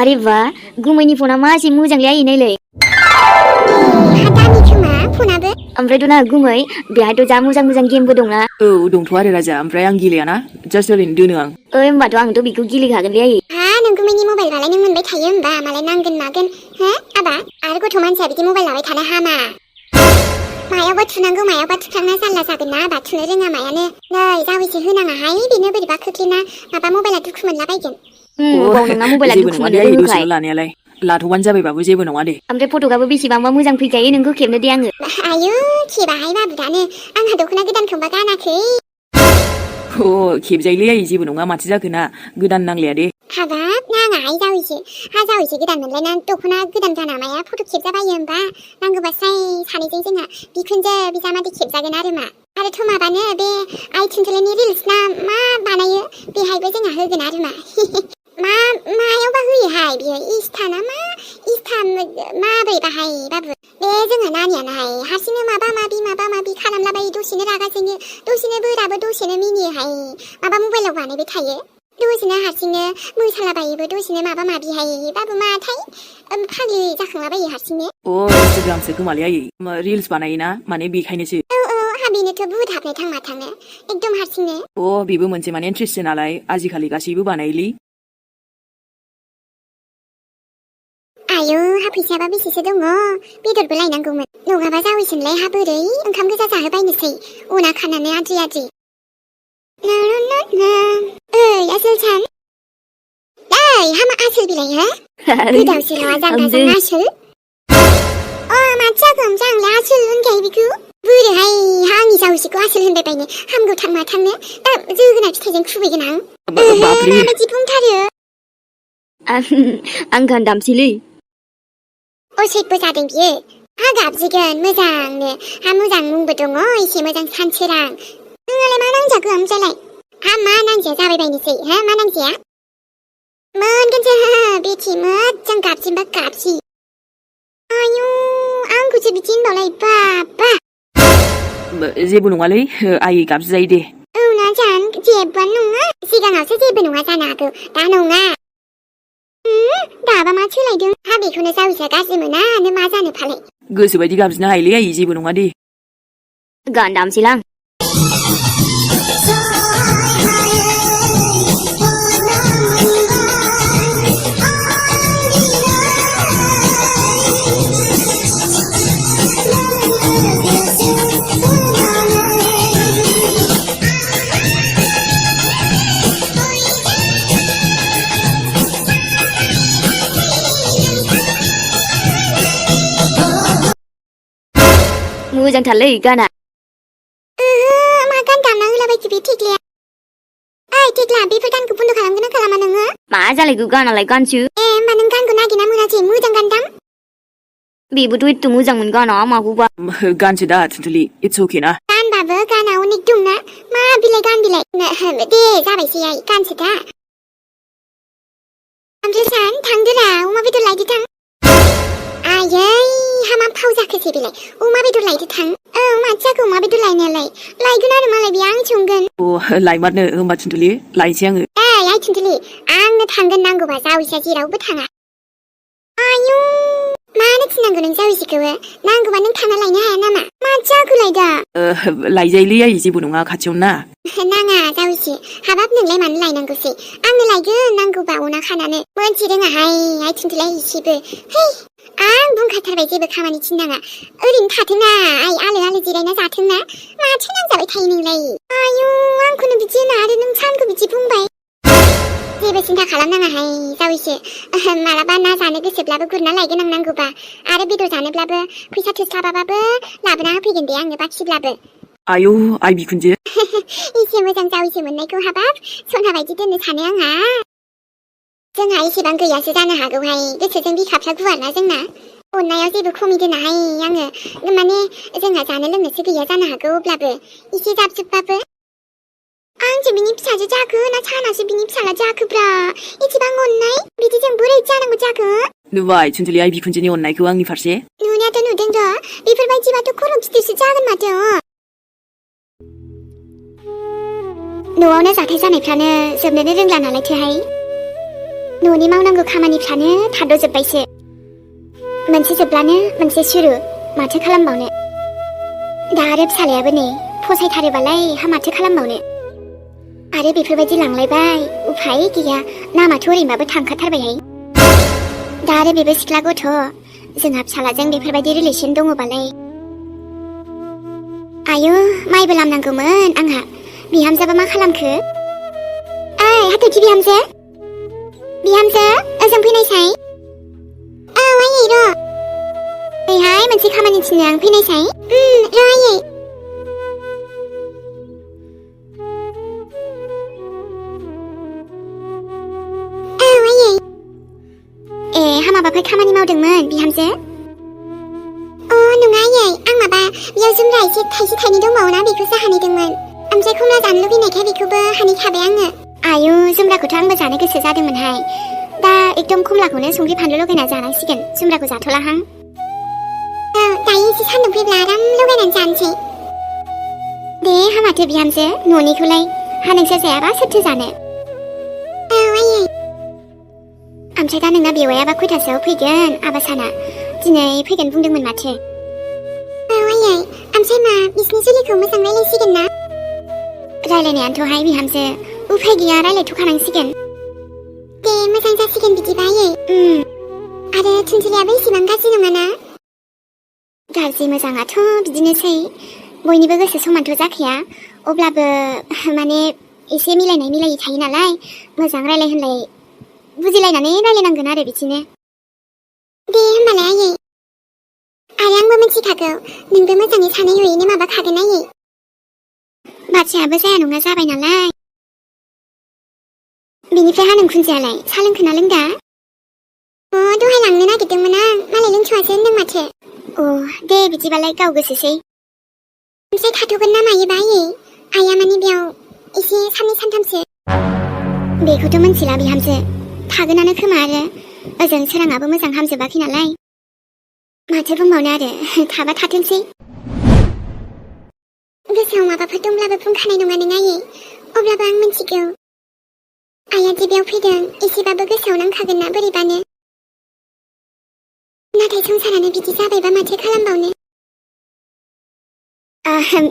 अरे वाह गुमैनि फना मासि मोजांलै आयै नायलाय हादानि खोमा फनाबो ओमफ्रायथ' ना गुमै बेहायथ' जा मोजां मोजां गेमबो दंना औ दंथ' आरो राजा ओमफ्राय आं गेलेयाना जास्ट ओरैनो दोनो आं ओइ होमबाथ' आंथ' बेखौ गेलेखागोनलै आयै हा नों गुमैनि मबाइलबालाय नों मोनबाय थायो होमबा मालाय नांगोन मागोन हो आबा आरो गथ' मानसिया बिदि मबाइल लाबाय थानो हामा मायावबा थुनांगौ मायावबा थुफ्लांना जारला जागोन ना आबा थुनो रोङा मायानो नै जावैसो होनाङाहाय बेनो बोरैबा खोख्लैना माबा मबाइला दुखु मोनलाबायगोन बाव नोंना मबाइला जेबो दुखु नङा मोननो दे आयै रोङोखाय दसेल' लानायालाय लाथ'बानो जाबायबाबो जेबो नङा दे ओमफ्राय फट'आबो बेसेबांबा मोजां फैखायो नोंखौ खेबनो दे आङो आयु खेबाहाय बाबु दानो आंहा दख'ना गोदानखौबा गानाखै खेबजायोलै आयै जेबो नङा माथो जाखोना गोदान नांलाया दे हाबाब नाङाहाय जावैसो गोदान मोनलायना दख'ना गोदान गाना माया फट' खेबजाबायो होमबा नांगौबा सानैजों जोंहा बिखुनजो बिजामादै खेबजागोन आरोथ' माबानो बे आइ थुनथुलायनि रिल्स ना मा बानायो बेहायबो जोंहा होगोन आरो मा मायावबा होयोहाय बियो इन्स्टा ना मा इन्स्टा माबोरै बाहाय बाबु बे जोङो नानियानाहाय हारसिंनो माबा माबि खालामलाबायो दसेनो रागा जोङो दसेनो बोराबो दसेनो मिनियोहाय माबा मबाइलाव बानायबाय थायो दसेनो हारसिंनो मोसालाबायोबो दसेनो माबा माबिहाय बाबु माथाय फाग्लि जाखांलाबायो हारसिंनो इन्स्टाग्रामसो खोमालै आयै रिल्स बानायोना माने बेखायनोसो हा बेनोथ' बुहुद हाबनाय थांनो एकदम हारसिंनो बेबो मोनसे माने इन्ट्रेस्टसो नालाय आजिखालि गासैबो बानायोलै आयु हा फैसायाबा बेसेसो दङ बेदरबो लायनांगौमोन नङाबा जावैसोनलाय हा बोरै ओंखाम गोजा जाहोबायनोसै उना खानानै आद्रि ओइ आसोल हा मा आसोल बिलाय हो गोदावसो र'आ जांगाजों आसोल माथो जाखो ओमफ्राय आंलाय आसोल होनखायो बेखौ बोरैहाय हा आंनि जावैसोखौ आसोल होनबाय बायनो हामगौथार माथांनो दा जोगोनार फिथाइजों खुबैगोन आं माबायदि बुंथारो आं गान दामसैलै असैबो जादों बियो हा गाबजिगोन मोजांनो हा मोजां मुंबो दङ एसे मोजां सानसोरां नोंहालाय मा नांजाखो ओमफ्रायलाय हा मा नांजाया जाबायबायनोसै हा मा नांजाया मोनगोनसो बेथि मोजां गाबजिनबा गाबजि आयु आंखौसो बिदि होनबावलाय बाबा जेबो नङालै आयै गाबज्रिजायो दे ना जान जेबोआनो नङा सिगाङावसो जेबो नङा जानो हागौ दा नङा दाबा मा सोलायदों हा बेखौनो जावैसोआ गाज्रि मोना मा जानो फालाय गोसोबायदि गाबज्रिनो हायोलै आयै जेबो नङा दे गान दामसैलां मोजांथारलै गाना मा गान दामना होलाबायखो बे थेख्लाया ओइ थेख्ला बेफोर गानखौ बन्द' खालामगोन ना खालामा नोङो मा जालायखो गानालाय गानसो होमबा नों गानखौ नागिरना मोनासै मोजां गान दाम बेबोथ' एथ' मोजांमोन गाना माखौबा गानसो दा थुनथुलि इट्स अके ना गानबाबो गाना अनेक दंना मा बिलाइ गान बिलाइ दे जाबायसै आइ गानसो दा ओमफ्राय सान थांदोरा अमा बेदर लायदो थां आयै हामा फाव जाखोसै बेलाय अमा बेदर लायदो थां माथो जाखो अमा बेदर लायनायालाय लायगोन आरो मालाय बे आं संगोन लायमारनो होमबा थुनथुलि लायसै आङो आइ थुनथुलि आंनो थांगोन नांगौबा जावैसोआ जेरावबो थाङा आयु मानो थिनांगौ नों जावैसोखौबो नांगौबा नों थांना लायनो हाया नामा माथो जाखोलाय दा लायजायोलै आयै जेबो नङा खाथियावनो ना नाङा जावैसो हाबाब नोंलाय मानो लायनांगौसै आंनो लायगोन नांगौबा अना खानानै मोनथि रोङाहाय आइ थुनथुलाय एसेबो है आं बुंखाथारबाय जेबो खामानि थिननाङा ओरैनो थाथोंना आइ आलो जिरायना जाथोंना माथो नांजाबाय थायो नोंलाय आयु आंखौनो बिदि होना आरो नों सानखौ बिदि बुंबाय जेबो सिन्था खालामनाङाहाय जावैसो मालाबा ना जानो गोसोब्लाबो गुरना लायगोन आं नांगौबा आरो बेदर जानोब्लाबो फैसा थोस्लाबाबाबो लाबोना होफैगोन दे आंनो बाखिब्लाबो आयौ आइ बिखुनजो एसे मोजां जावैसो मोननायखौ हाबाब सना बायदि दोननो सानो आंहा जोंहा एसेबां गैयासो जानो हागौहाय गोसोजों बिखाफ्रा गुवारना जोंना अननायाव जेबो खमि दोनाहाय आङो माने जोंहा जानो लोंनोसो गैया जानो हागौ अब्लाबो एसे जाबजुबबाबो आंसो बिनि फिसाजो जाखो ना सानासो बिनि फिसाला जाखोब्रा एसेबां अननाय बिदिजों बोरै जानांगौ जाखो नुबाय थुनथुलि आइ बिखुनजोनि अननायखौ आंनि फारसे नुनायाथ' नुदों र' बेफोरबायदिबाथ' खर' गिदिरसो जागोन माथो न'आवनो जाथाय जानायफ्रानो जोबनोनो रोंला नालायथोहाय न'नि मावनांगौ खामानिफ्रानो थाद'जोब्बायसो मोनसे जोबब्लानो मोनसे सुरु माथो खालामबावनो दा आरो फिसालायाबो नै फसायथारोबालाय माथो खालामबावनो आरो बेफोरबायदि लांलायबाय उफाय गैया नामाथ' ओरैनोबाबो थांखाथारबायहाय दा आरो बेबो सिख्ला गथ' जोंहा फिसालाजों बेफोरबायदि रिलेसन दङबालाय आयु माइबो लामनांगौमोन आंहा बिहामजोआबा मा खालामखो ओइ हाथरखि बिहामजो ओजों फैनायसाय औ आयै र' ओइहाय मोनसे खामानि थिननो आं फैनायसाय र' आयै औ आयै ए माबाफोर खामानि मावदोंमोन बिहामजो नङा आयै आं माबा बेयाव जुमब्रा एसे थाइसे थाइनै दंबावोना बेखौसो हानैदोंमोन ओमफ्राय खमला जानो लुबैनायखाय बेखौबो हानैखाबाय आङो आयु जुमब्राखौथ' आंबो जानो गोसो जादोंमोनहाय दा एकदम खमलाखौनो संख्रि फानलु लगायना जानांसिगोन जुमब्राखौ जाथ'लाहां औ दायो एसे सान्दुं फैब्ला आराम लगायनानै जानोसै दे माथो बिहामजो न'निखौलाय नोंसोर जायाबा सोरथो जानो औ आयै ओमफ्राय दा नोंना बेवायाबा खयथासोआव फैगोन आबासाना दिनै फैगोन बुंदोंमोन माथो औ आयै ओमफ्राय मा बिसिनि जुलिखौ मोजां रायलायसिगोन ना रायलायनायानोथ'हाय बिहामजो उफाय गैया रायलायथ'खानांसिगोन दे मोजां जासिगोन बिदिबा आयै आरो थुनथुलियाबो इसेबां गाज्रि नङाना गाज्रि मोजाङाथ' बिदिनोसै बयनिबो गोसो समानथ' जाखाया अब्लाबो माने एसे मिलायनाय मिलायै थायो नालाय मोजां रायलाय होनलाय बुजिलायनानै रायलायनांगोन आरो बिदिनो दे होमबालाय आयै आरो आंबो मिथिखागौ नोंबो मोजाङै सानै हयैनो माबाखागोन आयै बाथ्रायाबो जाया नङा जाबाय नालाय बेनिफ्राय नोंखुनजोआलाय साहा लोंखोना लोंदा दहाय लांनो नागिरदोंमोन आं मालाय लोंथ'वासो होनदों माथो दे बिदिबालाय गाव गोसोसै ओमफ्राय थाथ'गोन ना मायोबा आयै आइया माने बेयाव एसे साननै सानथामसो बेखौथ' मिथिला बिहामजो थागोनानो खोमा आरो ओजों सोराङाबो मोजां हामजोबाखै नालाय माथो बुंबावनो आरो थाबा थाथोंसै गोसोआव माबाफोर दंब्लाबो बुंखानाय नङा नों आयै अब्लाबो आं मिथिगौ आइया दि बेयाव फैदों एसेबाबो गोसोआव नांखागोन ना बोरैबानो नाथाय संसारानो बिदि जाबायबा माथो खालामबावनो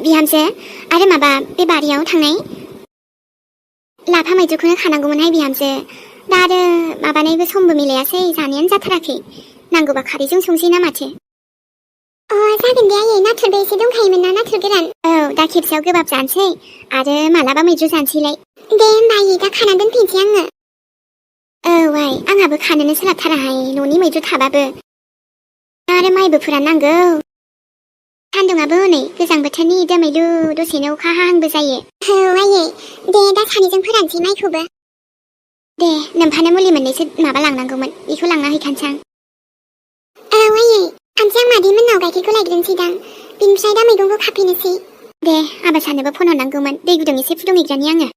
बिहामजो आरो माबा बे बारियाव थांनाय लाफा मैद्रुखौनो खानांगौमोनहाय बिहामजो दा आरो माबानायबो समबो मिलायासै जानायानो जाथाराखै नांगौबा खारैजों संसै ना माथो जागोन दे आयै नाथुरबो एसे दंखायोमोन ना नाथुर गोरान औ दा खेबसेयाव गोबाब जानोसै आरो मालाबा मैद्रु जानोसैलाय दे होमबा आयै दा खाना दोनफैनोसै आङो औ आइ आंहाबो खानोनो सोलाबथाराहाय न'नि मैद्रु थाबाबो आरो माइबो फोराननांगौ सान्दुङाबो हनै गोजां बोथोरनि दोमैलु दसेनो अखा हाहांबो जायो औ आयै दे दा सानैजों फोरानसै माइखौबो दे नोमफानो मुलि मोननैसो माबा लांनांगौमोन बेखौ लांना हैखानोसां औ आयै ओमफ्राय आं मादै मोननाव गाइखेरखौ लायग्रोनोसैदां बिनिफ्राय दा मैगंखौ खाफैनोसै दे आबासानोबो फन हरनांगौमोन दै गुदुं एसे फुदुंहैग्रानि आङो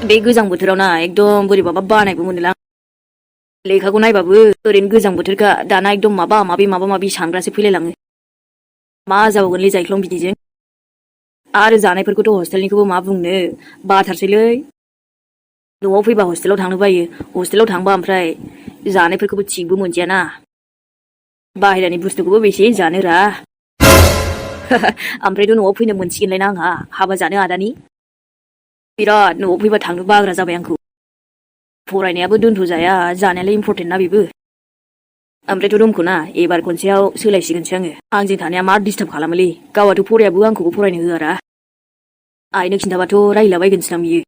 बे गोजां बोथोराव ना एकदम बोरैबाबा बानायबो मोनोलां लेखाखौ नायबाबो ओरैनो गोजां बोथोरखा दाना एकदम माबा माबि सानग्रासो फैलायलाङो मा जाबावगोनलै जायख्लं बिदिजों आरो जानायफोरखौथ' हस्टेलनिखौबो मा बुंनो बाथारसैलै न'आव फैबा हस्टेलाव थांनो बायो हस्टेलाव थांबा ओमफ्राय जानायफोरखौबो थिगबो मोनजायाना बाहेरानि बुस्थुखौबो बेसे जानो रा ओमफ्रायथ' न'आव फैनो मोनसिगोनलायना आंहा हाबा जानो आदानि बिराद न'आव फैबा थांनो बाग्रा जाबाय आंखौ फरायनायाबो दोनथ'जाया जानायालाय इम्परटेन्ट ना बेबो ओमफ्रायथ' रुमखौ ना एबार खनसेयाव सोलायसिगोनसो आङो आंजों थानाया मा डिस्टार्ब खालामोलै गावहाथ' फरायाबो आंखौबो फरायनो होआरा आइनो खिन्थाबाथ' रायलाबायगोनसोदां बियो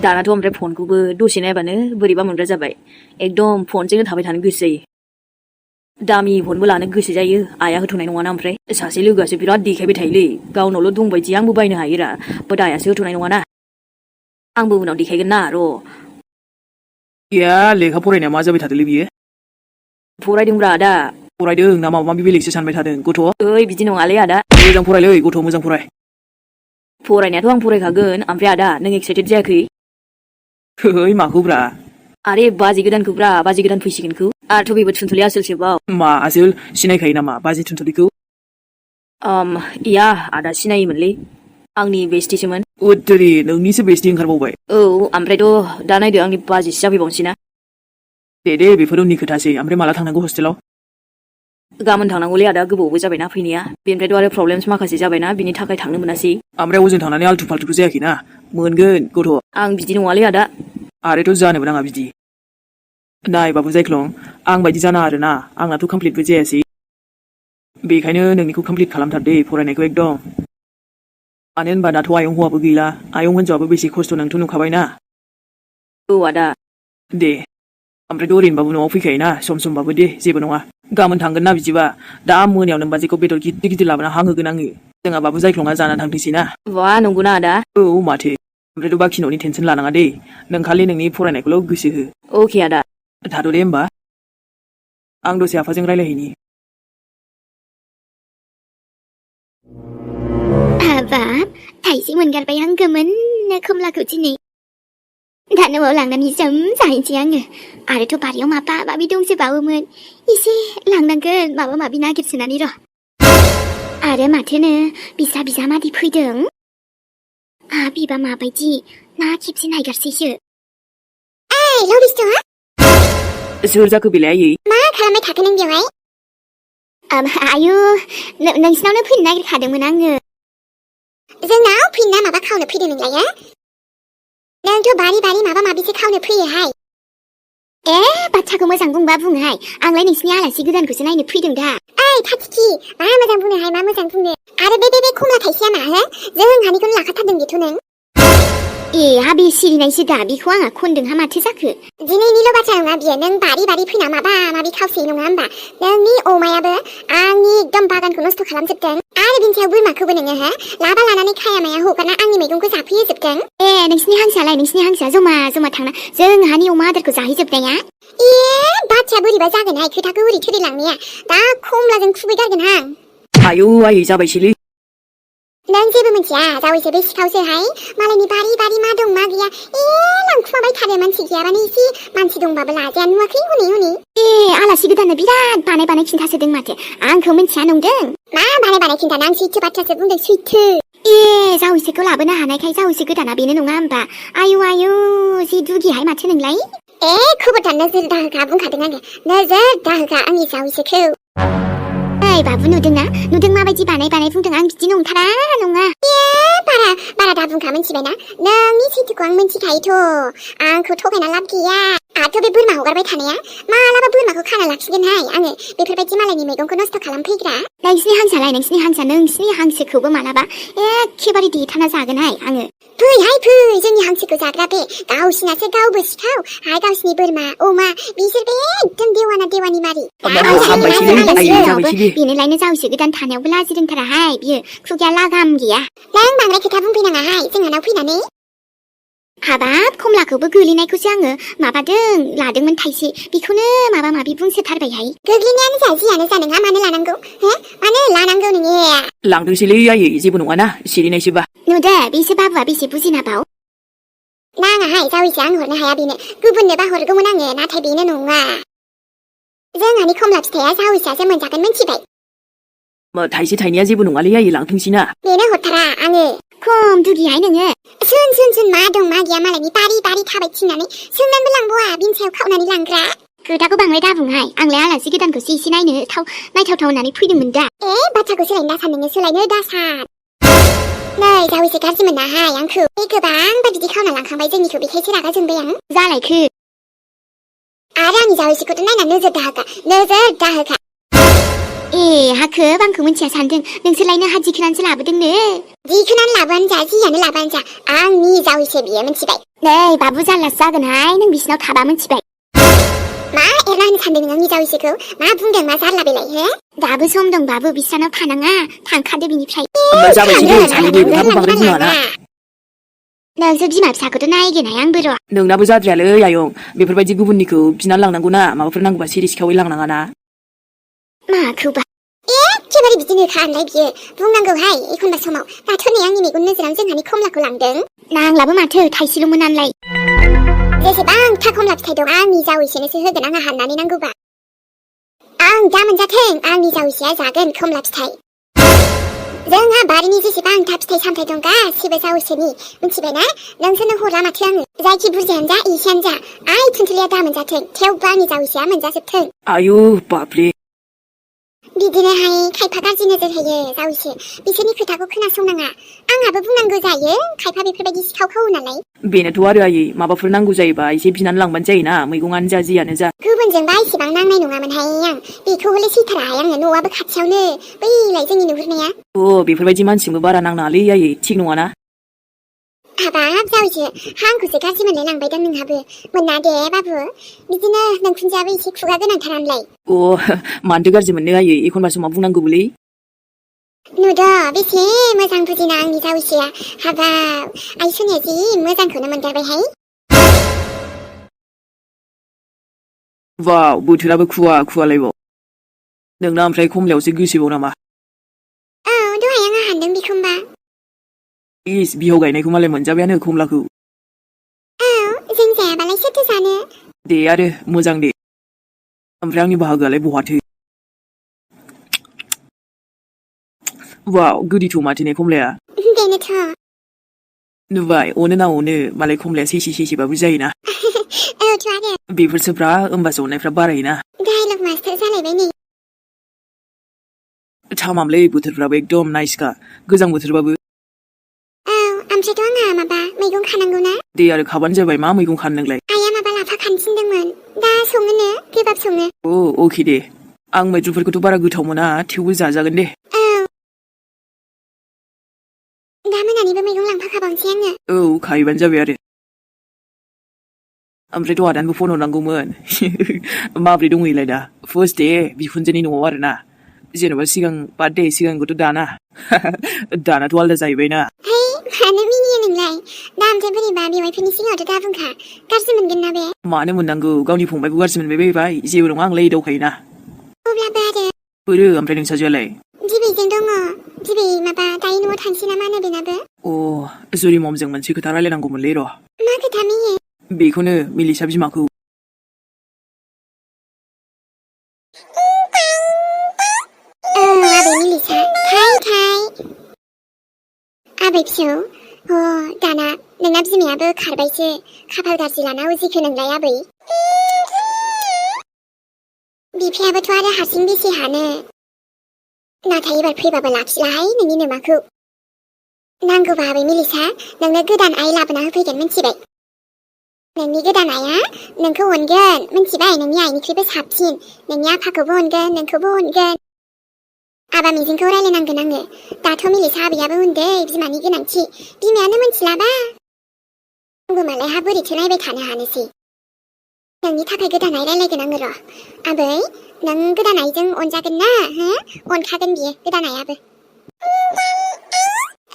दानाथ' ओमफ्राय फनखौबो दसे नायबानो बोरैबा मोनग्रा जाबाय एकदम फनजोंनो थाबाय थानो गोसो जायो दामि फनबो लानो गोसो जायो आइया होथ'नाय नङाना ओमफ्राय सासे लोगोआसो बिराद देखायबाय थायोलै गावनावल' दंबायदि आंबो बायनो हायोरा बाट आइयासो होथ'नाय नङाना आंबो उनाव देखायगोन ना र' या लेखा फरायनाया मा जाबाय थादोंलै बियो फरायदोंब्रा आदा फरायदों ना माबा माबि बेलेगसो सानबाय थादों गथ' ओइ बिदि नङालै आदा मोजां फरायलै गथ' मोजां फराय फरायनायाथ' आं फरायखागोन ओमफ्राय आदा नों एक्साइटेड जायाखै है माखौब्रा आरे बाजै गोदानखौब्रा बाजै गोदान फैसिगोनखौ आरोथ' बेबो थुनथुलि आसोलसोबाव मा आसोल सिनायखायो नामा बाजै थुनथुलिखौ 이야, 아다 시나이문리. आंनि बेस्टिसोमोन। 어쩌리 नोंनिसो बेस्टि ओंखारबावबाय। औ, ओमफ्रायथ' दा नायदो आंनि बाजैसो जाफैबावनोसैना। दे बेफोर उननि खोथासै ओमफ्राय माला थांनांगौ हस्टेलाव? गाबोन थांनांगौलै आदा गोबावबो जाबायना फैनाया। बेनिफ्रायथ' आरो प्रब्लेम्स माखासे जाबायना बिनि थाखाय थांनो मोनासै। ओमफ्राय ओजों थांनानै आल्थु फाल्थुथ' जायाखैना? मोनगोन गथ'। आं बिदि नङालै आदा। आरोथ' जानोबो नाङा बिदि। नाय बाबु जायख्लं, आं बायदि जाना आरोना, आंनाथ' कमप्लिटबो जायासै। बेखायनो नोंनिखौ कमप्लिट खालामथार दे फरायनायखौ एकदम। मानो होनबा दाथ' आयं हौवाबो गैला, आयं हिनजावाबो बेसे खस्थ' नोंथ' नुखाबायना। औ आदा। दे, ओमफ्रायथ' ओरैनोबाबो न'आव फैखायोना सम समबाबो दे जेबो नङा। गाबोन थांगोन ना बिदिबा, दा मोनायाव नोमबाजैखौ बेदर गिदिर गिदिर लाबोना हांहोगोन आङो। जोंहा बाबु जायख्लङा जाना थांथोंसै ना। बा नंगौना आदा? औ माथो। ओमफ्रायथ' बाखि न'नि टेनसन लानाङा दे, नों खालि नोंनि फरायनायखौल' गोसो हो। अके आदा। थाथ' दे होमबा। आं दसे आफाजों रायलायहैनि। हाबाब थाइसे मोनगारबाय आं गोमोननो खमलाखौ दिनै दा न'आव लांनानै जोम जाहैनोसै आङो आरोथ' बारियाव माबा माबि दंजोबावोमोन एसे लांनांगोन माबा माबि नागिरसोनानै र' आरो माथोनो बिसा बिजामादै फैदों बिबा माबायदि ना खेबसे नायगारसैसो ओइ लबिस्थ' सोर जाखो बेलाय आयै? मा खालामबाय थाखो नों बेवहाय आयु नोंसिनावनो फैनो नागिरखादोंमोन आङो जोंनाव फैना माबा खावनो फैदों नोंलाय हो नोंथ' बारि बारि माबा माबिसो खावनो फैयोहाय बाथ्राखौ मोजां बुंबा बुङोहाय आंलाय नोंसिनि आलासि गोदानखौसो नायनो फैदों दा ओइ फाथिखि मा मोजां बुङोहाय मा मोजां बुङो आरो बे खमला थाइसेया मा हो जोंहानिखौनो लाखाथारदों बेथ' नों बे सिरिनायसो दा बेखौ आंहा खनदोंहा माथो जाखो दिनैनिल' बाथ्रा नङा बियो नों बारि बारि फैना माबा माबि खावसै नङा होमबा नोंनि अमायाबो आंनि एकदम बागानखौ नस्थ' खालामजोबदों आरो बिनि सायाव बोरमाखौबो नोङो हो लाबा लानानै खाया माया हगारना आंनि मैगंखौ जाफैजोबदों नोंसिनि हांसोआ जमा जमा थांना जोंहानि अमा आदारखौ जाहैजोबनाया बाथ्राया बोरैबा जागोनहाय खोथाखौ ओरै थोरै लांनाया दा खमलाजों खुबैगारगोन आं आयौ आयै जाबायसैलै नों जेबो मिथिया जावैसो बे सिखावसोहाय मालायनि बारि बारि मा दं मा गैया लांखुमाबाय थारो मानसि गैयाबानो एसे मानसि दंबाबो लाजाया नुवाखै हनै हनै आलासि गोदाननो बिराद बानाय खिन्थासोदों माथो आंखौ मिथिया नंदों मा बानाय खिन्थानो आं सैथो बाथ्रासो बुंदों सैथो जावैसोखौ लाबोनो हानायखाय जावैसो गोदाना बेनो नङा होमबा आयु जि दुगिहाय माथो नोंलाय खबरदार नोजोर दाहोखा बुंखादों आङो नोजोर दाहोखा आंनि जावैसोखौ बाबु नुदों माबायदि बानाय बुंदों आं बिदि नंथारा नङा बारा दा बुंखा मिथिबायना नोंनि सैथोखौ आं मिथिखायोथ' आंखौ थगायना लाब गैया आंथ' बे बोरमा हगारबाय थानाया मालाबा बोरमाखौ खाना लाखिगोनहाय आङो बेफोरबायदि मालायनि मैगंखौ नस्थ' खालामफैग्रा नोंसिनि हांसोखौबो मालाबा एखेबारे देथाना जागोनहाय आङो फै जोंनि हांसोखौ जाग्रा बे गावसिनासो गावबो सिखाव गावसिनि बोरमा अमा बिसोर बे एकदम देवानि मारि बेनोलायनो जावैसो गोदान थानायावबो लाजि रोंथाराहाय बियो खुगाया लागाम गैया नों बांद्राय खोथा बुंफैनाङाहाय जोंहानाव फैनानै हाबाब खमलाखौबो गोलैनायखौसो आङो लादोंमोन थाइसे बेखौनो माबा माबि बुंसोथारबायहाय गोग्लैनायानो जा जियानो जा नोंहा मानो लानांगौ मानो लानांगौ नोङो लांदोंसैलै आयै जेबो नङाना सिरिनायसोबा नुदो बेसो बाबुआ बेसे बुजिना बाव नाङाहाय जावैसो आं हरनो हाया बेनो गुबुननोबा हरगौमोन आङो नाथाय बेनो नङा जोंहानि खमला फिथाइया जावैसोआसो मोनजागोन मिथिबाय थाइसे थाइनैया जेबो नङालै आयै लांथोंसैना बेनो हरथारा आङो खम दुगिहाय नोङो सुन मा दं मा गैया मालायनि बारि थाबाय थिंनानै सोंनानैबो लांबावा बिनि सायाव खावनानै लांग्रा खोथाखौ बांद्राय दाबुंहाय आंलाय आलासि गोदानखौसो एसे नायथावथाव होननानै फैदोंमोन दा बाथ्राखौ सोलायनो दासान नोङो सोलायनो दासान नै जावैसो गाज्रि मोनाहाय आंखौ गोबांबा बिदि खावना लांखांबाय जोंनिखौ बेखायसो रागा जोंबाय आं जालायखो आरो आंनि जावैसोखौथ' नायना नोजोर दाहोखा हाखो आंखौ मिथिया सानदों नोंसोरलायनो हा दिखोनानैसो लाबोदोंनो दिखोनानै लाबोआनो जा जियानो लाबोआनो जा आंनि जावैसो बियो मिथिबाय नै बाबु जारलासो जागोनहाय नों बिसिनाव थाबा मिथिबाय मा एरना होनो सानदों नों आंनि जावैसोखौ मा बुंदों मा जारला बेलाय दाबो सम दं बाबु बिस्रानाव थानाङा थांखादो बिनिफ्राय नोंसोर बिमा फिसाखौथ' नायगोनहाय आंबो र' नोंनाबो जाद्रायालै आयं बेफोरबायदि गुबुननिखौ बिनानै लांनांगौ ना माबाफोर नांगौबा सिरि सिखावै लांनाङा ना माखौबा एखेबारे बिदिनो खालामलाय बियो बुंनांगौहाय एखनबा समाव दाथ' नै आंनि मेगन नोजोराव जोंहानि खमलाखौ लांदों नांलाबो माथो थाइसेल'मोन आनलाय जेसेबांथा खमला फिथाइ दं आंनि जावैसोनोसो होगोन आंहा हाननानै नांगौबा आं दा मोनजाथों आंनि जावैसोआ जागोन खमला फिथाइ जोंहा बारिनि जेसेबां था फिथाइ सामथाइ दं गासिबो जावैसोनि मिथिबायना नोंसोरनो हरला माथो आङो जायखि बुरजायानो जा एसेयानो जा आइ थुनथुलिया दा मोनजाथों थेवबो आंनि जावैसोआ मोनजाजोबथों आयु बापरे बिदिनोहाय खायफा गाज्रि नोजोर होयो जावैसो बिसोरनि खोथाखौ खोनासंनाङा आंहाबो बुंनांगौ जायो खायफा बेफोरबायदि सिखाव खावो नालाय बेनोथ' आरो आयै माबाफोर नांगौ जायोबा एसे बिनानै लांबानो जायोना मैगंआनो जा जियानो जा गुबुनजोंबा इसेबां नांनाय नङामोनहाय आं बेखौ हले सैथाराहाय आङो न'आबो खाथियावनो बैलाय जोंनि नुहुरनाया बेफोरबायदि मानसिजोंबो बारा नांनाङालै आयै थिग नङाना हाबाब जावैसो आंखौसो गाज्रि मोनलाय लांबायदां नोंहाबो मोना दे बाबु बिदिनो नोंखुनजोआबो एसे खुगा गोनांथारानोलाय मानोथो गाज्रि मोननो आयै एखनबा समाव बुंनांगौबोलै नुद' बेसे मोजां बुजिना आंनि जावैसोआ हाबाब आइ सोनाया जि मोजांखौनो मोनगारबायहाय वाव बोथोराबो खुवा खुवालायबाव नोंना ओमफ्राय खमलायावसो गोसोबाव नामा औ दहाय आंहा हानदों बिखुमबा इस बिहाव गायनायखौ मालाय मोनजाबायानो खमलाखौ औ जों जायाबालाय सोरथो जानो दे आरो मोजां दे ओमफ्राय आंनि बाहागोआलाय बहाथो वाव गोदैथ' माथो ने खमलाया बेनोथ' नुबाय अनो ना अनो मालाय खमलाया सेसे सेसेबाबो जायोना औथ' आरो बेफोरसोफ्रा होमबासो अननायफ्रा बारायोना डायलग मास्टार जालायबाय नै थामामलै बोथोरफ्राबो एकदम नाइसखा गोजां बोथोरबाबो औ ओमफ्रायथ' आंहा माबा मैगं खानांगौ ना दे आरो खाबानो जाबाय मा मैगं खानो नोंलाय आइया माबा लाफा खानो थिनदोंमोन दा सङोनो गोबाब सङो अके दे आं मैद्रुफोरखौथ' बारा गोथाव मोना थेवबो जाजागोन दे औ दा मोनानिबो मैगं लांफाखाबावनोसै आङो खाहैबानो जाबाय आरो ओमफ्रायथ' आदानबो फन हरनांगौमोन माब्रै दंहैलाय दा फार्स्ट दे बिखुनजोनि न'आव आरो ना जेन'बा सिगां बार्थ सिगांखौथ' दानाथ' आलदा जाहैबायना मानो मिनियो नोंलाय दा ओमफ्राय बोरैबा बेवाइफोरनि सिगाङावथ' दा बुंखा गाज्रि मोनगोन ना बे मानो मोननांगौ गावनि फंबायखौ गाज्रि मोनबाय बायबाय जेबो नङा आंलाय एदावखायोना अब्लाबो आरो बोरो ओमफ्राय नोंसाजोआलाय बिबैजों दङ बिबै माबा दायो न'आव थांसै ना मा होनो बेनाबो जुरि ममजों मोनसे खोथा रायलायनांगौमोनलै र' मा खोथा मियो बेखौनो मिलिसा बिमाखौ आबै मिलिसा थाय आबै फिसौ दाना नोंना बिमायाबो खारबायसो खाफाल गाज्रि लाना उजिखो नोंलाय आबै बिफायाबोथ' आरो हारसिं बेसे हानो नाथाय एबार फैबाबो लाखिलाहाय नोंनि नोमाखौ नांगौबा आबै मिलिसा नोंनो गोदान आइ लाबोना होफैगोन मिथिबाय नोंनि गोदान आइया नोंखौ अनगोन मिथिबाय नोंनि आइनिख्रुइबो साबसिन नोंनि आफाखौबो अनगोन नोंखौबो अनगोन आबा मिजिंखौ रायलायनांगोन आङो दाथ' मिलिसा आबैयाबो उन्दै बिमानि गोनांथि बिमायानो मोनथिलाबा आंबो मालायहा बोरैथो नायबाय थानो हानोसै नोंनि थाखाय गोदान आइ रायलायगोन आङो र' आबै नों गोदान आइजों अनजागोन ना अनखागोन बियो गोदान आइयाबो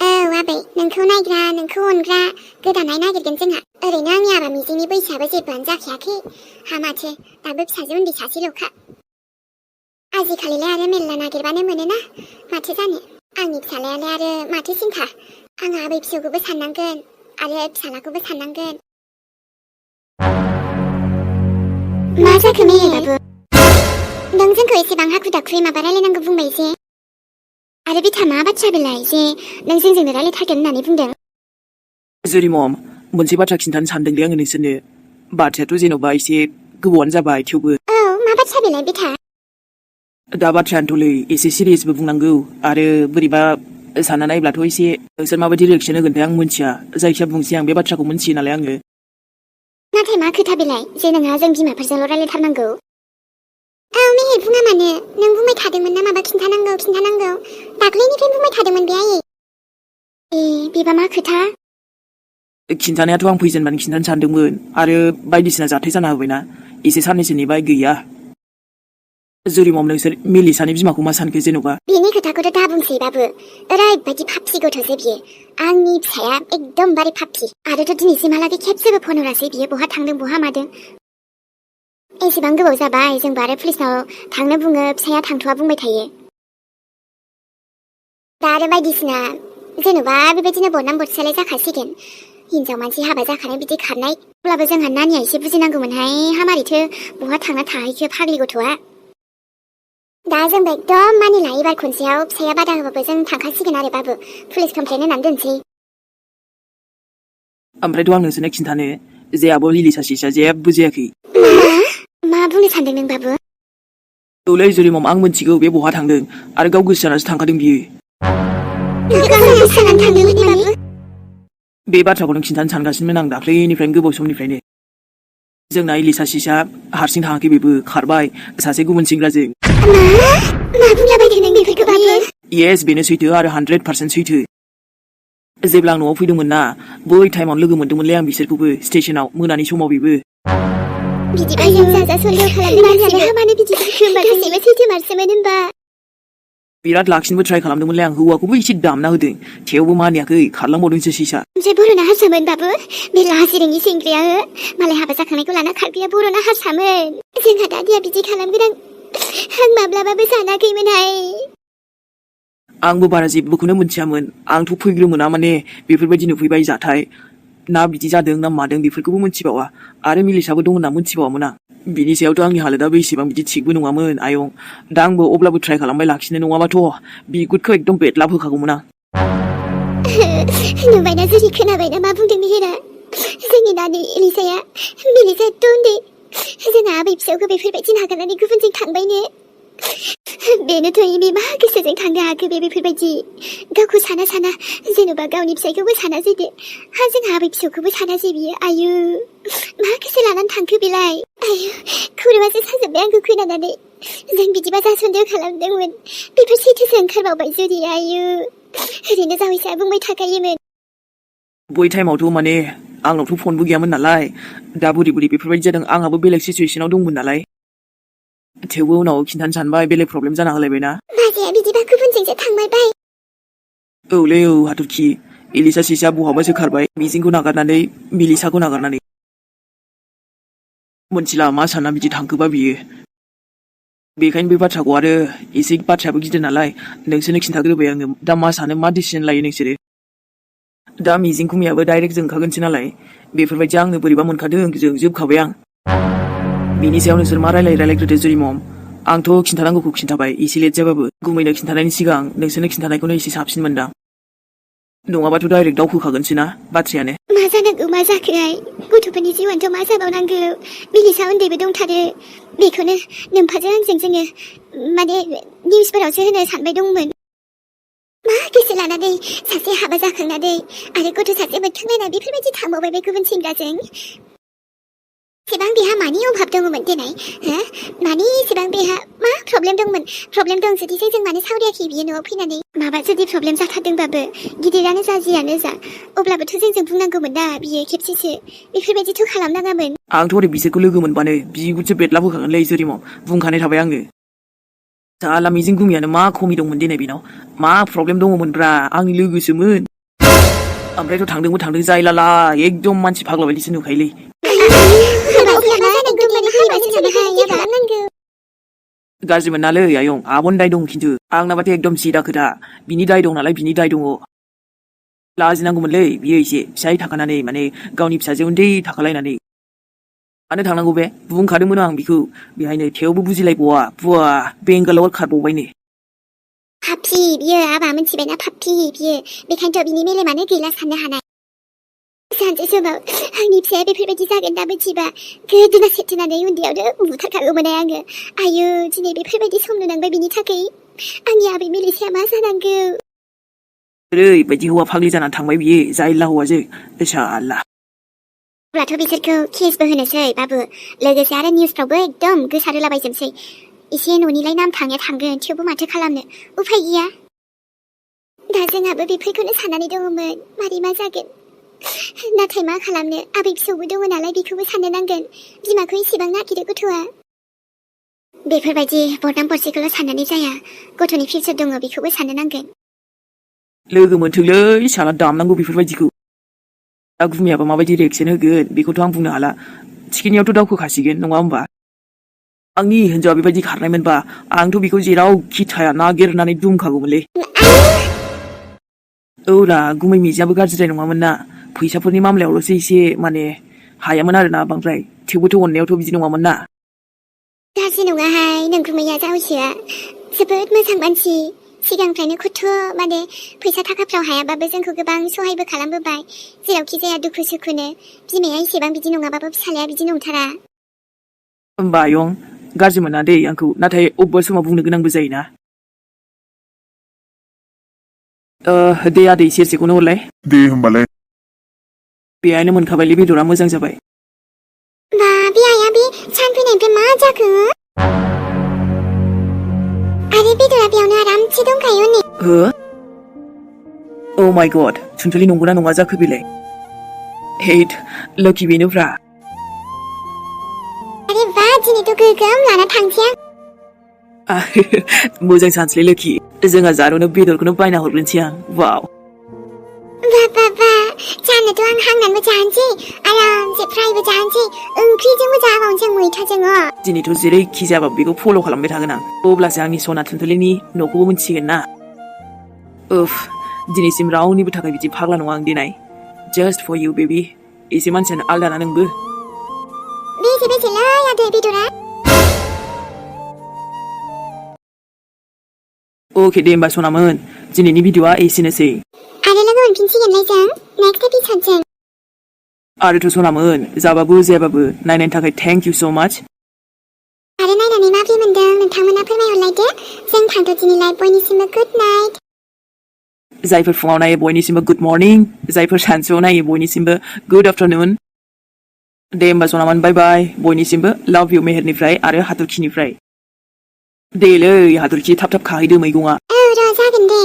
औ आबै नोंखौ नायग्रा नोंखौ अनग्रा गोदान आइ नागिरगोन जोंहा ओरैनो आंनि आबा मिजिंनि बैसोआबो जेबोआनो जाखायाखै माथो दाबो फिसाजो उन्दै सासेल'खा आजिखालिलाय आरो मेरला नागिरबानो मोनोना माथो जानो आंनि फिसालायालाय आरो माथो सिन्था आंहा आबै फिसौखौबो साननांगोन आरो फिसालाखौबो साननांगोन मा जाखो मेहेराबो नों जोंखौ एसेबां हाखु दाखुयै माबा रायलायनांगौ बुंबाय जे आरो बिथा मा बाथ्रा बेलाय जे नों जोंजोंनो रायलायथारगोन होननानै बुंदों जुरि मम मोनसे बाथ्रा खिन्थानो सानदोंलै आङो नोंसोरनो बाथ्रायाथ' जेन'बा एसे गोबावानो जाबाय थेवबो मा बाथ्रा बेलाय बिथा दा बाथ्रायानोथ'लै एसे सिरियासबो बुंनांगौ आरो बोरैबा सानना नायब्लाथ' एसे नोंसोर माबायदि रिएक्सन होगोनथाय आं मिन्थिया जायखिया बुंसै आं बे बाथ्राखौ मिन्थियो नालाय आङो नाथाय मा खोथा बेलाय जे नोंहा जों बिमाफोरजोंल' रायलायथारनांगौ मेहेर बुङा मानो नों बुंबाय थादोंमोन ना माबा खिन्थानांगौ दाख्लैनिफ्रायनो बुंबाय थादोंमोन बे आयै बेबा मा खोथा खिन्थानायाथ' आं फैजेनबानो खिन्थानो सानदोंमोन आरो बायदिसिना जाथाय जाना होबायना एसे साननैसो नेबाय गैया जुरि मम नोंसोर मिलिसानि बिमाखौ मा सानखो जेन'बा बेनि खोथाखौथ' दा बुंसै बाबु ओरैबायदि फाफि गथ'सो बियो आंनि फिसाया एकदमबारे फाफि आरोथ' दिनैसिमहालागै खेबसेबो फन हरासै बियो बहा थांदों बहा मादों एसेबां गोबाव जाबाय जोंबो आरो पुलिसनाव थांनो बुङो फिसाया थांथ'वा बुंबाय थायो दा आरो बायदिसिना जेन'बा बेबायदिनो बदनाम बदसालाय जाखासिगोन हिनजाव मानसि हाबा जाखानाय बिदि खारनाय अब्लाबो जोंहा नानिया एसे बुजिनांगौमोनहाय हामारैथो बहा थांना थाहैखो फाग्लि गथ'आ दा जोंबो एकदम मानिला एबार खनसेयाव फिसाया बादा होबाबो जों थांखासिगोन आरो बाबु पुलिस कमप्लेन होनानै दोनसै ओमफ्रायथ' आं नोंसोरनो खिन्थानो जे आब' लिलि सासेया जेबो जायाखै मा बुंनो सानदों नों बाबु औलै जुरिमम आं मिथिगौ बे बहा थांदों आरो गाव गोसो जानासो थांखादों बियो बे बाथ्राखौ नों खिन्थानो सानगासिनोमोन आं दाख्लैनिफ्रायनो गोबाव समनिफ्रायनो जोंना इलिसा सिसा हारसिं थाङाखै बेबो खारबाय सासे गुबुन सेंग्राजों मा बुंलाबायदों नों बेफोरखौ बाबु येस बेनो सैथो आरो 100% सैथो जेब्ला आं न'आव फैदोंमोन ना बै टाइमाव लोगो मोनदोंमोनलै आं बिसोरखौबो स्टेशनाव मोनानि समाव बेबो बिदिबा जों जाजा सन्देह खालामदों मानो बिदि होनबा गासैबो सैथो मारसोमोन होनबा बिराद लाखिनोबो ट्राइ खालामदोंमोनलै आं हौवाखौबो एसे दामना होदों थेवबो मानियाखै खारलांबावदोंसो सिसा ओमफ्राय बर'ना हारसामोन बाबु बे लाजिरोङि सेंग्राया मालाय हाबा जाखांनायखौ लाना खारग्राया बर'ना हारसामोन जोंहा दादिया बिदि खालामगोन आं माब्लाबाबो सानाखैमोनहाय आंबो बारा जेबोखौनो मोनथियामोन आंथ' फैग्रोमोना माने बेफोरबायदि नुफैबाय जाथाय ना बिदि जादों ना मादों बेफोरखौबो मोनथिबावा आरो मिलिसाबो दं होनना मोनथिबावामोन आं बिनि सायावथ' आंनि हालोदाबो एसेबां बिदि थिगबो नङामोन आयं दा आंबो अब्लाबो ट्राइ खालामबाय लाखिनो नङाबाथ' बिगुदखौ एकदम बेदलाब होखागौमोन आं नुबायना जुदि खोनाबायना मा बुंदों मिहिरा जोंनि नानि एलिसाया मिलिसायाथ' उन्दै जोंहा आबै फिसाखौ बेफोरबायदि नागारनानै गुबुनजों थांबायनो बेनोथ' इनि मा गोसोजों थांनो हाखो बेफोरबायदि गावखौ साना जेन'बा गावनि फिसायखौबो साना जेदो जोंहा आबै फिसौखौबो सानासै बियो आयु मा गोसो लानानै थांखो बेलाय आयु खर'आसो साजोब्बाय आंखौ खोनानानै जों बिदिबा जा सन्देह खालामदोंमोन बेफोर सैथोसो ओंखारबावबाय जुदि आयु ओरैनो जावैसोआ बुंबाय थाखायोमोन बै टाइमावथ' माने आंनावथ' फनबो गैयामोन नालाय दा बोरै बेफोरबायदि जादों आंहाबो बेलेग सिचुवेसनाव दंमोन नालाय थेवबो उनाव खिन्थानो सानबाय बेलेग प्रब्लेम जाना होलायबायना बाजैया बिदिबा गुबुनजोंसो थांबाय औलै औ हाथरखि एलिसा सिसा बहाबासो खारबाय मिजिंखौ नागारनानै मिलिसाखौ नागारनानै मोनथिला मा सानना बिदि थांखोबा बियो बेखायनो बे बाथ्राखौ आरो एसे बाथ्रायाबो गिदिर नालाय नोंसोरनो खिन्थाग्रोबाय आङो दा मा सानो मा डिसिजन लायो नोंसोरो दा मिजिं खुमियाबो डाइरेक्ट जोंखागोनसो नालाय बेफोरबायदि आंनो बोरैबा मोनखादों जोबखाबाय आं बिनि सायाव नोंसोर मा रायलायग्रोदो जुरिमम आंथ' खिन्थानांगौखौ खिन्थाबाय एसे लेट जाबाबो गुमैनो खिन्थानायनि सिगां नोंसोरनो खिन्थानायखौनो एसे साबसिन मोनदां नङाबाथ' डाइरेक्ट दावखोखागोनसो ना बाथ्रायानो मा जानांगौ मा जाखोहाय गथ'फोरनि जिउआनोथ' मा जाबावनांगौ मिलिसा उन्दैबो दंथारो बेखौनो नोमफाजों आंजों जोङो माने निउसफोरावसो होनो सानबाय दंमोन मा गोसो लानानै सासे हाबा जाखांनानै आरो गथ' सासे मोनखांनायना बेफोरबायदि थांबावबाय बे गुबुन सेंग्राजों एसेबां बेहा मानि अभाब दङमोन देनाय मानि एसेबां बेहा मा प्रब्लेम दंमोन प्रब्लेम दं जुदि जों मानो सावरायाखै बियो न'आव फैनानै माबा जुदि प्रब्लेम जाथारदोंबाबो गिदिरानो जा जियानो जा अब्लाबोथ' जोंजों बुंनांगौमोन ना बियो खेबसेसो बेफोरबायदिथ' खालामनाङामोन आंथ' ओरै बिसोरखौ लोगो मोनबानो बिगुरसो बेदलाब होखागोनलै जुरिमाव बुंखानाय थाबाय आङो साला मिजिं गुमियानो मा खमि दंमोन देनाय बेनाव मा प्रब्लेम दङमोनब्रा आंनि लोगोसोमोन ओमफ्रायथ' थांदों जायलाला एकदम मानसि फाग्ला बायदिसो नुखायोलै गाज्रि मोनालै आयं आब'नि दाय दं खिन्थु आंनाबाथाय एकदम सिदा खोथा बिनि दाय दं नालाय बिनि दाय दङ लाजिनांगौमोनलै बियो एसे फिसाय थाखानानै माने गावनि फिसाजो उन्दै थाखालायनानै मानो थांनांगौ बे बुंखादोंमोन आं बिखौ बेहायनो थेवबो बुजिलायबावा बुवा बेंगालर खारबावबायनो पापि बियो आबा मिथिबायना पापि बियो बेखायनोथ' बिनि मेलेमानो गैला साननो हानाय सानसे समाव आंनि फिसाया बेफोरबायदि जागोन दा मिथिबा गोदोना सेथेनानै उन्दैयावनो बुथारखागौमोन आङो आयु दिनै बेफोरबायदि सम नुनांबाय बिनि थाखाय आंनि आबै मिलिसाया मा जानांगौ ओरैबायदि हौवा फाग्लि जानानै थांबाय बियो जायला हौवाजों साला अब्लाथ' बिसोरखौ केसबो होनोसै बाबु लोगोसे आरो निउसफ्रावबो एकदम गोसारहोलाबायजोबसै एसे न'निलाय नाम थांनाया थांगोन थेवबो माथो खालामनो उफाय गैया दा जोंहाबो बेफोरखौनो साननानै दङमोन मारै मा जागोन नाथाय मा खालामनो आबै फिसौबो दङ नालाय बेखौबो साननो नांगोन बिमाखौ एसेबां नागिरो गथ'आ बेफोरबायदि बरनाम बरसिखौल' साननानै जाया गथ'नि फिउचार दङ बेखौबो साननो नांगोन लोगो मोनथोंलै साला दामनांगौ बेफोरबायदिखौ दा गुमियाबा माबायदि रिएक्सन होगोन बेखौथ' आं बुंनो हाला थिखिनियावथ' दावखोखासिगोन नङा होमबा आंनि हिन्जावा बेबायदि खारनायमोनबा आंथ' बेखौ जेरावखि थाया नागिरनानै दुमखागौमोनलै औरा गुमै मिजियाबो गाज्रिद्राय नङामोन ना फैसाफोरनि मामलायावल'सो एसे माने हायामोन आरोना बांद्राय थेवबोथ' अननायावथ' बिदि नङामोन ना गाज्रि नङाहाय नों गुमैया जावैसोआ जोबोद मोजां मानसि सिगांनिफ्रायनो खथ' माने फैसा थाखाफ्राव हायाबाबो जोंखौ गोबां सहायबो खालामबोबाय जेरावखि जाया दुखु सुखुनो बिमाया एसेबां बिदि नङाबाबो फिसालाया बिदि नंथारा होमबा आयं गाज्रि मोना दे आंखौ नाथाय अबेबा समाव बुंनो गोनांबो जायोना दे आदै सेरसेखौनो हरलाय दे होमबालाय बेहायनो मोनखाबायलै बेदरा मोजां जाबाय बा बे आइया बे सान फैनायनिफ्राय मा जाखो आरो बेदरा बेयावनो आरामसे दंखायो नै हो अ माय गड सुनसुलि नंगौना नङा जाखो बेलाय हेट लोखि बेनोब्रा आरे बा दिनैथ' गोगोम लाना थांसै आं मोजां सानसलै लोखि जोंहा जारुनो बेदरखौनो बायना हरग्रोनोसै आं वाव बा जानोथ' आं हांनानैबो जानोसै आरामसे फ्रायबो जानोसै ओंख्रिजोंबो जाबावनोसै मैथाजों दिनैथ' जेरैखि जाबा बेखौ फल' खालामबाय थागोन आं अब्लासो आंनि सना थुनथुलिनि न'खौबो मिन्थिगोन ना उफ दिनैसिम रावनिबो थाखाय बिदि फाग्ला नङा आं दिनै जास्ट फर इउ बेबि एसे मानसियानो आलदा ना नोंबो बेसेलै आदै बेदरा अके दे होमबा सनामोन दिनैनि भिडिअ'आ एसेनोसै आरो लोगो मोनफिनसिगोनलाय जों नेक्स्ट एपिसडजों आरोथ' सनामोन जाबाबो जायाबाबो नायनायनि थाखाय थेंक इउ स' माच आरो नायनानै माबोरै मोनदों नोंथांमोना फोरमायहरलायदो जों थांथ'दिनिलाय बयनिसिमबो गुड नाइट जायफोर फुङाव नायो बयनिसिमबो गुड मर्निं जायफोर सानसुआव नायो बयनिसिमबो गुड आफ्टारनुन दे होमबा सनामोन बाय बाय बयनिसिमबो लाभ इउ मेहेरनिफ्राय आरो हाथरखिनिफ्राय देलै हाथरखि थाब थाब खाहैदो मैगङा औ र' जागोन दे